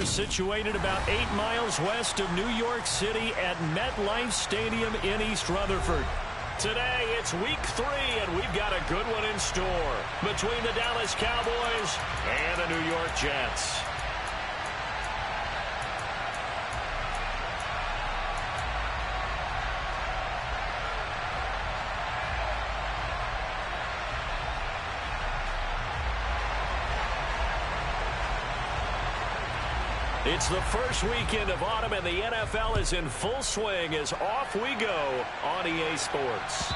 We're situated about 8 miles west of New York City at MetLife Stadium in East Rutherford. Today, it's week 3, and we've got a good one in store between the Dallas Cowboys and the New York Jets. It's the first weekend of autumn, and the NFL is in full swing as off we go on EA Sports.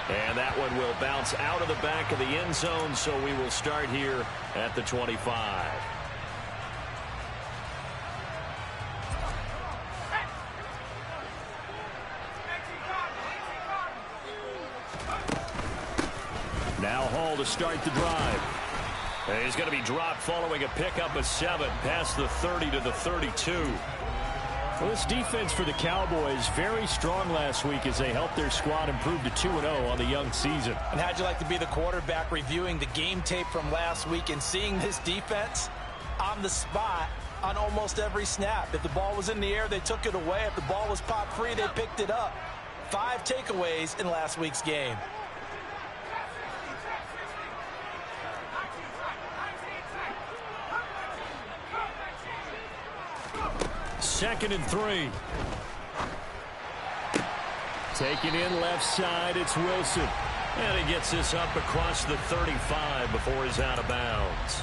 And that one will bounce out of the back of the end zone, so we will start here at the 25. Now Hall to start the drive. He's going to be dropped following a pickup of 7 past the 30 to the 32. Well, this defense for the Cowboys very strong last week as they helped their squad improve to 2-0 on the young season. And how'd you like to be the quarterback reviewing the game tape from last week and seeing this defense on the spot on almost every snap? If the ball was in the air, they took it away. If the ball was popped free, they picked it up. 5 takeaways in last week's game. Second and 3. Taken in left side, it's Wilson. And he gets this up across the 35 before he's out of bounds.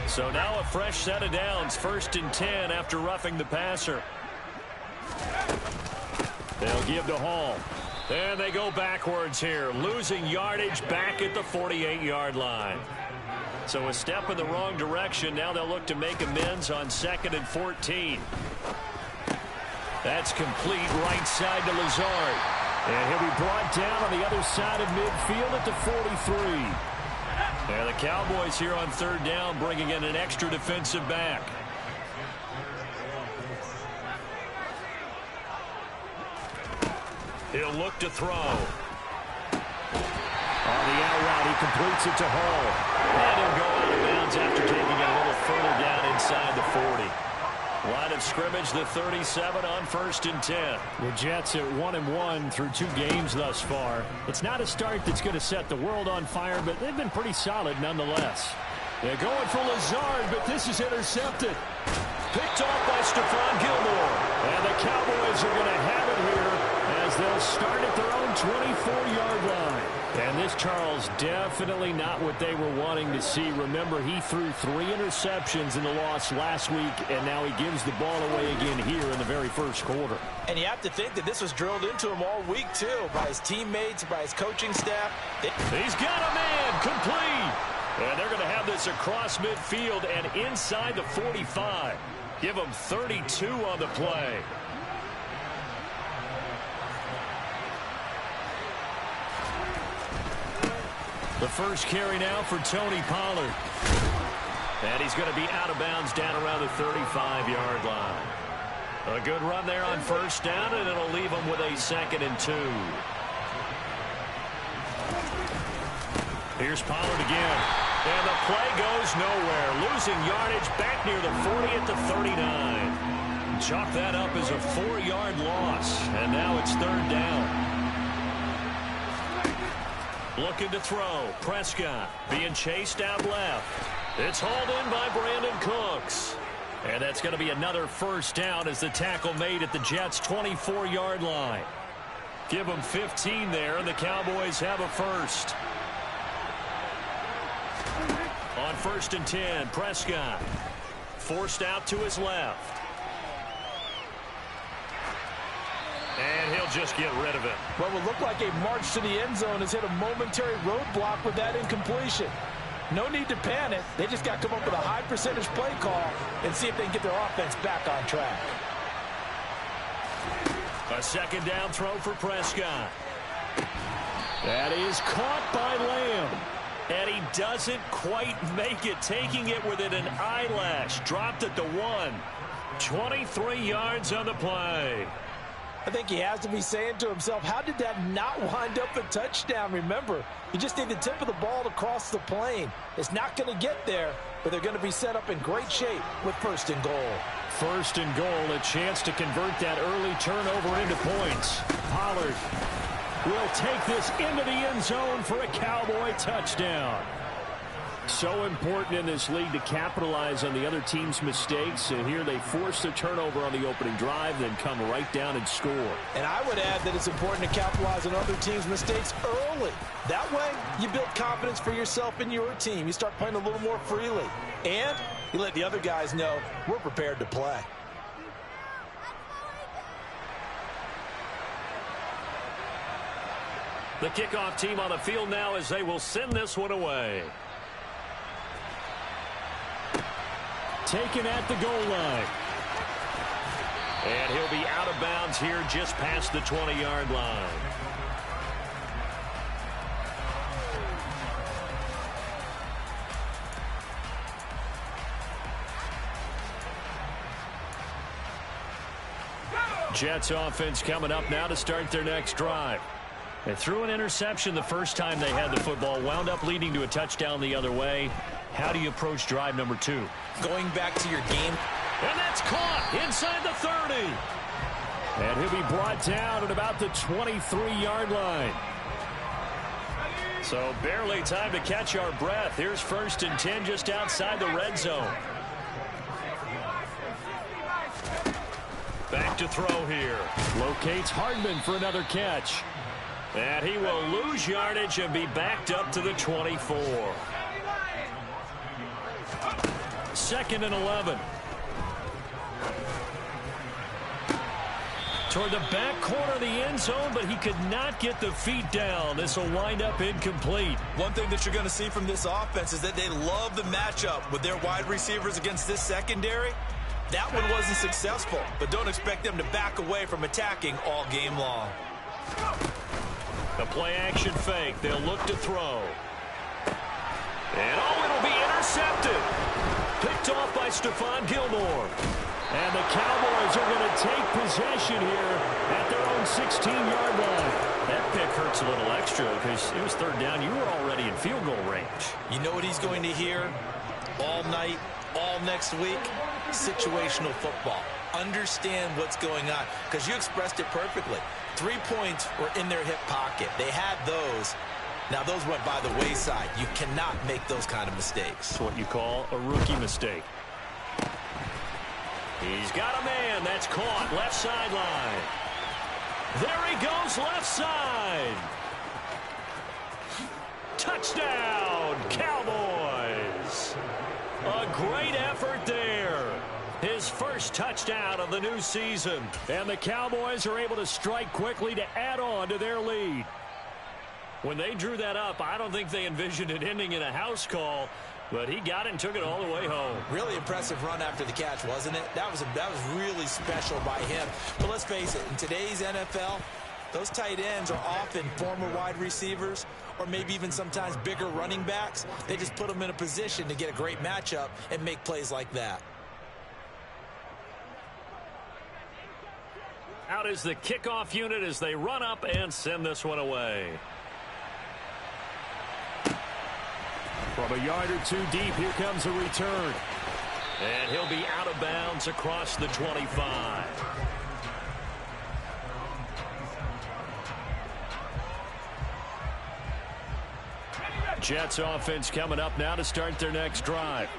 So now a fresh set of downs, 1st and 10 after roughing the passer. They'll give to Hall. And they go backwards here, losing yardage back at the 48-yard line. So a step in the wrong direction. Now they'll look to make amends on 2nd and 14. That's complete right side to Lazard. And he'll be brought down on the other side of midfield at the 43. And the Cowboys here on 3rd down bringing in an extra defensive back. He'll look to throw. On the out route, he completes it to Hall. And he'll go out of bounds after taking it a little further down inside the 40. Line of scrimmage, the 37 on 1st and 10. The Jets at 1-1 through 2 games thus far. It's not a start that's going to set the world on fire, but they've been pretty solid nonetheless. They're going for Lazard, but this is intercepted. Picked off by Stephon Gilmore. And the Cowboys are going to have it here as they'll start at their own 24-yard line. And this, Charles, definitely not what they were wanting to see. Remember, he threw 3 interceptions in the loss last week, and now he gives the ball away again here in the very first quarter. And you have to think that this was drilled into him all week, too, by his teammates, by his coaching staff. He's got a man, complete. And they're going to have this across midfield and inside the 45. Give him 32 on the play. The first carry now for Tony Pollard. And he's going to be out of bounds down around the 35-yard line. A good run there on 1st down, and it'll leave him with a 2nd and 2. Here's Pollard again. And the play goes nowhere. Losing yardage back near the 40 at the 39. Chalk that up as a 4-yard loss. And now it's 3rd down. Looking to throw. Prescott being chased out left. It's hauled in by Brandon Cooks. And that's going to be another 1st down as the tackle made at the Jets' 24-yard line. Give them 15 there, and the Cowboys have a 1st. On 1st and 10, Prescott forced out to his left. And he'll just get rid of it. What would look like a march to the end zone has hit a momentary roadblock with that incompletion. No need to panic. They just got to come up with a high percentage play call and see if they can get their offense back on track. A 2nd down throw for Prescott. That is caught by Lamb. And he doesn't quite make it, taking it within an eyelash. Dropped at the 1. 23 yards on the play. I think he has to be saying to himself, how did that not wind up a touchdown? Remember, you just need the tip of the ball to cross the plane. It's not going to get there, but they're going to be set up in great shape with 1st and goal. 1st and goal, a chance to convert that early turnover into points. Pollard will take this into the end zone for a Cowboy touchdown. So important in this league to capitalize on the other team's mistakes. And here they force the turnover on the opening drive, then come right down and score. And I would add that it's important to capitalize on other teams' mistakes early. That way, you build confidence for yourself and your team. You start playing a little more freely. And you let the other guys know we're prepared to play. The kickoff team on the field now as they will send this one away. Taken at the goal line. And he'll be out of bounds here just past the 20-yard line. Jets offense coming up now to start their next drive. They threw an interception the first time they had the football, wound up leading to a touchdown the other way. How do you approach drive number 2? Going back to your game. And that's caught inside the 30. And he'll be brought down at about the 23-yard line. So barely time to catch our breath. Here's 1st and 10 just outside the red zone. Back to throw here. Locates Hardman for another catch. And he will lose yardage and be backed up to the 24. 2nd and 11. Toward the back corner of the end zone, but he could not get the feet down. This will wind up incomplete. One thing that you're going to see from this offense is that they love the matchup with their wide receivers against this secondary. That one wasn't successful, but don't expect them to back away from attacking all game long. The play-action fake. They'll look to throw. And, oh, it'll be intercepted. Picked off by Stephon Gilmore. And the Cowboys are going to take possession here at their own 16-yard line. That pick hurts a little extra because it was 3rd down. You were already in field goal range. You know what he's going to hear all night, all next week? Situational football. Understand what's going on, because you expressed it perfectly. 3 points were in their hip pocket. They had those. Now, those went by the wayside. You cannot make those kind of mistakes. It's what you call a rookie mistake. He's got a man. That's caught. Left sideline. There he goes, left side. Touchdown, Cowboys. A great effort there. His first touchdown of the new season. And the Cowboys are able to strike quickly to add on to their lead. When they drew that up, I don't think they envisioned it ending in a house call, but he got it and took it all the way home. Really impressive run after the catch, wasn't it? That was really special by him. But let's face it, in today's NFL, those tight ends are often former wide receivers or maybe even sometimes bigger running backs. They just put them in a position to get a great matchup and make plays like that. Out is the kickoff unit as they run up and send this one away. From a yard or 2 deep, here comes a return. And he'll be out of bounds across the 25. Jets offense coming up now to start their next drive.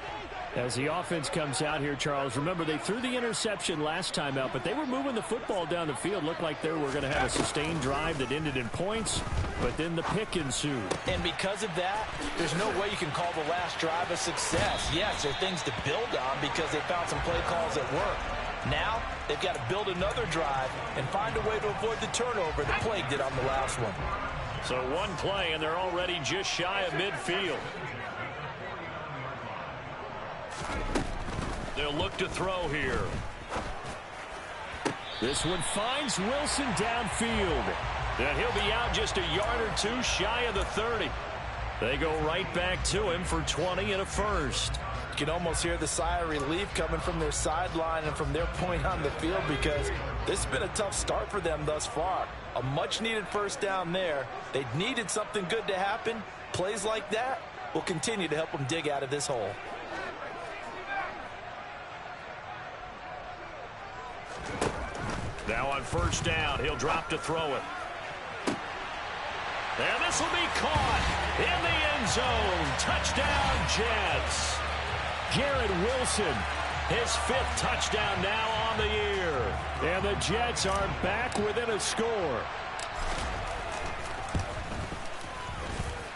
As the offense comes out here, Charles, remember they threw the interception last time out, but they were moving the football down the field. Looked like they were going to have a sustained drive that ended in points, but then the pick ensued. And because of that, there's no way you can call the last drive a success. Yes, there are things to build on because they found some play calls that work. Now, they've got to build another drive and find a way to avoid the turnover that plagued it on the last one. So one play, and they're already just shy of midfield. They'll look to throw here. This one finds Wilson downfield. And he'll be out just a yard or 2 shy of the 30. They go right back to him for 20 and a first. can almost hear the sigh of relief coming from their sideline and from their point on the field, because this has been a tough start for them thus far. A much-needed first down there. They needed something good to happen. Plays like that will continue to help them dig out of this hole. Now on first down, he'll drop to throw it. And this will be caught in the end zone. Touchdown, Jets. Garrett Wilson, his 5th touchdown now on the year. And the Jets are back within a score.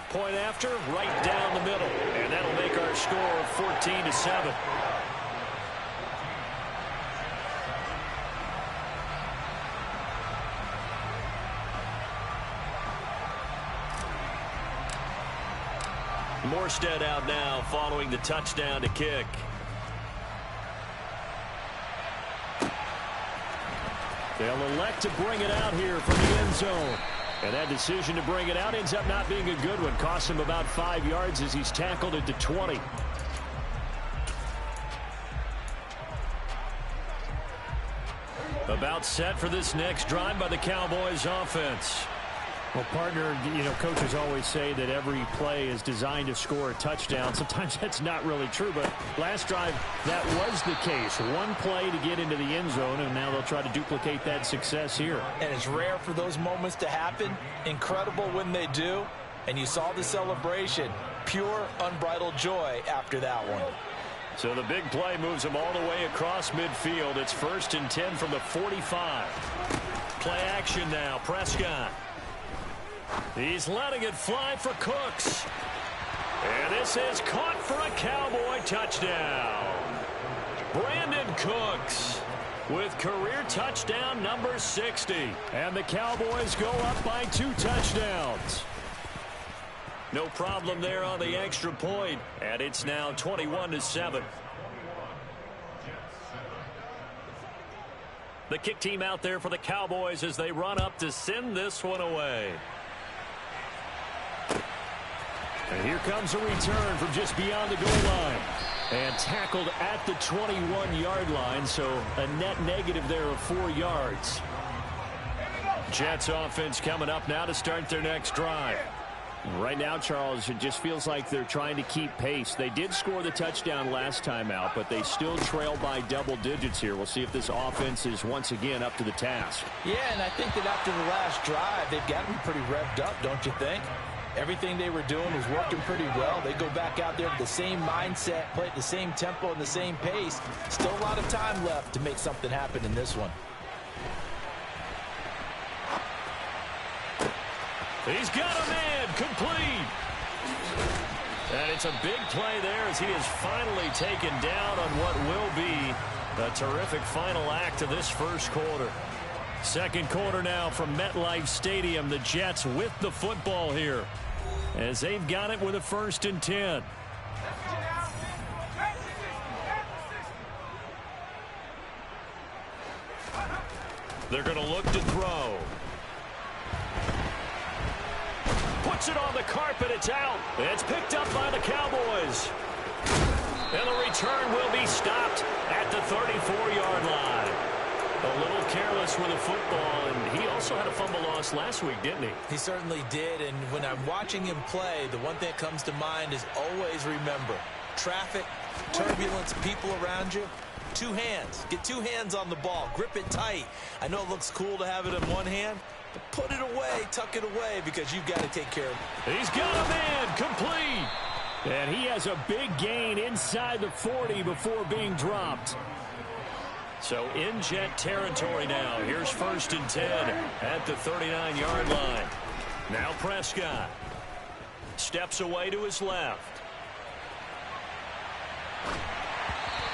Point after, right down the middle. And that'll make our score 14-7. Morstead out now following the touchdown to kick. They'll elect to bring it out here from the end zone. And that decision to bring it out ends up not being a good one. Costs him about 5 yards as he's tackled at the 20. About set for this next drive by the Cowboys offense. Well, partner, coaches always say that every play is designed to score a touchdown. Sometimes that's not really true, but last drive, that was the case. One play to get into the end zone, and now they'll try to duplicate that success here. And it's rare for those moments to happen. Incredible when they do. And you saw the celebration. Pure, unbridled joy after that one. So the big play moves them all the way across midfield. It's 1st and 10 from the 45. Play action now. Prescott. He's letting it fly for Cooks. And this is caught for a Cowboy touchdown. Brandon Cooks with career touchdown number 60. And the Cowboys go up by 2 touchdowns. No problem there on the extra point. And it's now 21-7. The kick team out there for the Cowboys as they run up to send this one away. And here comes a return from just beyond the goal line. And tackled at the 21-yard line, so a net negative there of 4 yards. Jets offense coming up now to start their next drive. Right now, Charles, it just feels like they're trying to keep pace. They did score the touchdown last time out, but they still trail by double digits here. We'll see if this offense is once again up to the task. Yeah, and I think that after the last drive, they've got them pretty revved up, don't you think? Everything they were doing was working pretty well. They go back out there with the same mindset, play at the same tempo and the same pace. Still a lot of time left to make something happen in this one. He's got a man complete. And it's a big play there as he is finally taken down on what will be a terrific final act of this first quarter. Second quarter now from MetLife Stadium. The Jets with the football here as they've got it with a 1st and 10. They're going to look to throw. Puts it on the carpet. It's out. It's picked up by the Cowboys. And the return will be stopped at the 34-yard line. A little careless with the football, and he also had a fumble loss last week, didn't he? He certainly did, and when I'm watching him play, the one thing that comes to mind is always remember, traffic, turbulence, people around you, 2 hands. Get 2 hands on the ball. Grip it tight. I know it looks cool to have it in one hand, but put it away, tuck it away, because you've got to take care of it. He's got a man complete. And he has a big gain inside the 40 before being dropped. So in Jet territory now. Here's 1st and 10 at the 39-yard line. Now Prescott steps away to his left.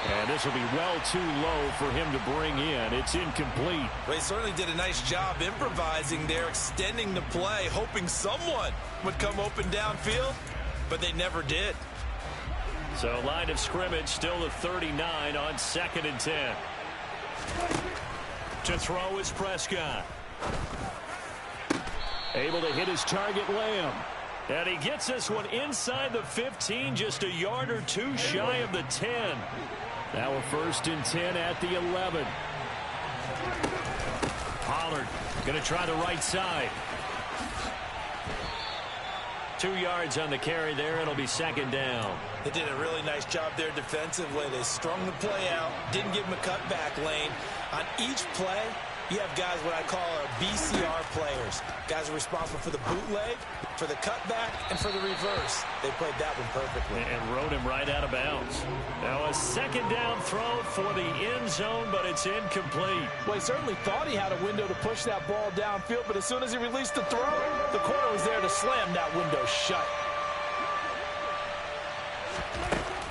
And this will be well too low for him to bring in. It's incomplete. Well, he certainly did a nice job improvising there, extending the play, hoping someone would come open downfield, but they never did. So line of scrimmage still the 39 on 2nd and 10. To throw is Prescott. Able to hit his target, Lamb. And he gets this one inside the 15, just a yard or two shy of the 10. Now a 1st and 10 at the 11. Pollard going to try the right side. 2 yards on the carry there. It'll be 2nd down. They did a really nice job there defensively. They strung the play out, didn't give him a cutback lane. On each play, you have guys what I call our BCR players. Guys are responsible for the bootleg, for the cutback, and for the reverse. They played that one perfectly. And rode him right out of bounds. Now a 2nd down throw for the end zone, but it's incomplete. Well, he certainly thought he had a window to push that ball downfield, but as soon as he released the throw, the corner was there to slam that window shut.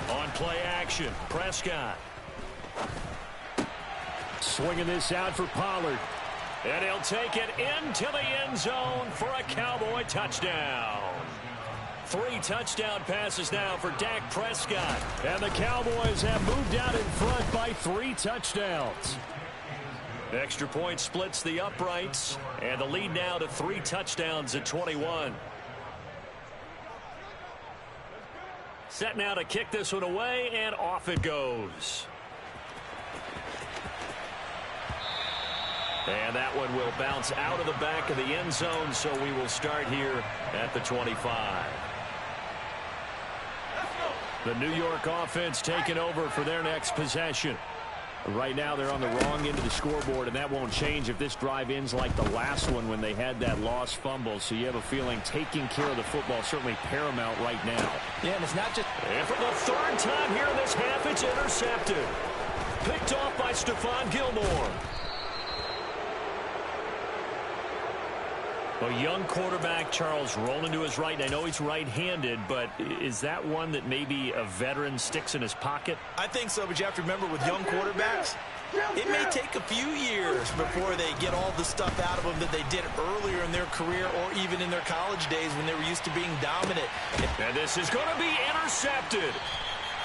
On play action, Prescott. Swinging this out for Pollard. And he'll take it into the end zone for a Cowboy touchdown. 3 touchdown passes now for Dak Prescott. And the Cowboys have moved out in front by 3 touchdowns. Extra point splits the uprights. And the lead now to 3 touchdowns at 21. Set now to kick this one away, and off it goes. And that one will bounce out of the back of the end zone, so we will start here at the 25. The New York offense taking over for their next possession. Right now they're on the wrong end of the scoreboard, and that won't change if this drive ends like the last one when they had that lost fumble. So you have a feeling taking care of the football certainly paramount right now. Yeah, and it's not just... And for the 3rd time here in this half, it's intercepted. Picked off by Stephon Gilmore. A young quarterback, Charles, rolling to his right. And I know he's right-handed, but is that one that maybe a veteran sticks in his pocket? I think so, but you have to remember with young quarterbacks, it may take a few years before they get all the stuff out of them that they did earlier in their career or even in their college days when they were used to being dominant. And this is going to be intercepted.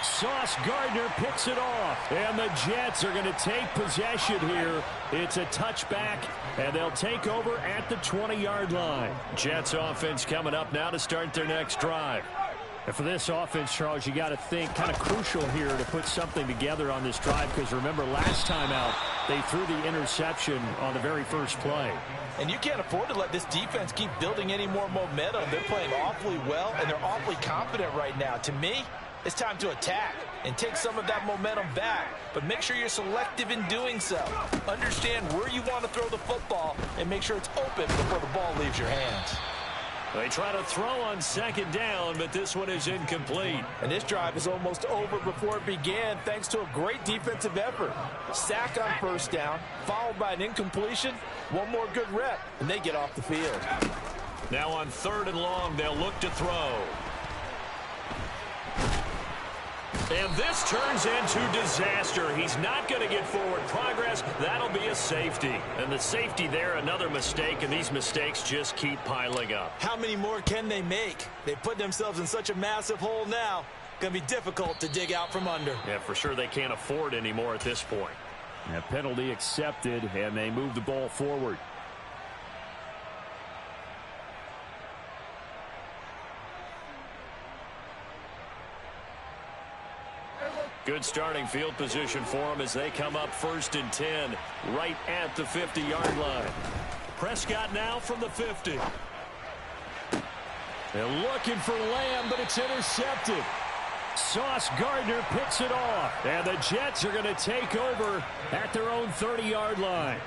Sauce Gardner picks it off, and the Jets are going to take possession here. It's a touchback, and they'll take over at the 20-yard line. Jets offense coming up now to start their next drive. And for this offense, Charles, you got to think kind of crucial here to put something together on this drive, because remember last time out they threw the interception on the very first play. And you can't afford to let this defense keep building any more momentum. They're playing awfully well, and they're awfully confident right now. To me, it's time to attack and take some of that momentum back, but make sure you're selective in doing so. Understand where you want to throw the football and make sure it's open before the ball leaves your hands. They try to throw on 2nd down, but this one is incomplete. And this drive is almost over before it began thanks to a great defensive effort. Sack on 1st down, followed by an incompletion, one more good rep, and they get off the field. Now on 3rd and long, they'll look to throw. And this turns into disaster. He's not going to get forward progress. That'll be a safety. And the safety there, another mistake, and these mistakes just keep piling up. How many more can they make? They put themselves in such a massive hole now. Going to be difficult to dig out from under. Yeah, for sure they can't afford anymore at this point. A penalty accepted, and they move the ball forward. Good starting field position for them as they come up 1st and 10 right at the 50-yard line. Prescott now from the 50. They're looking for Lamb, but it's intercepted. Sauce Gardner picks it off, and the Jets are going to take over at their own 30-yard line.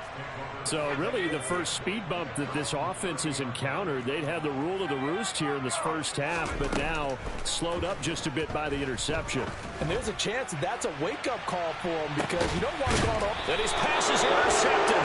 So really the first speed bump that this offense has encountered, they'd had the rule of the roost here in this first half, but now slowed up just a bit by the interception. And there's a chance that that's a wake-up call for him because you don't want to go on. And his pass is intercepted.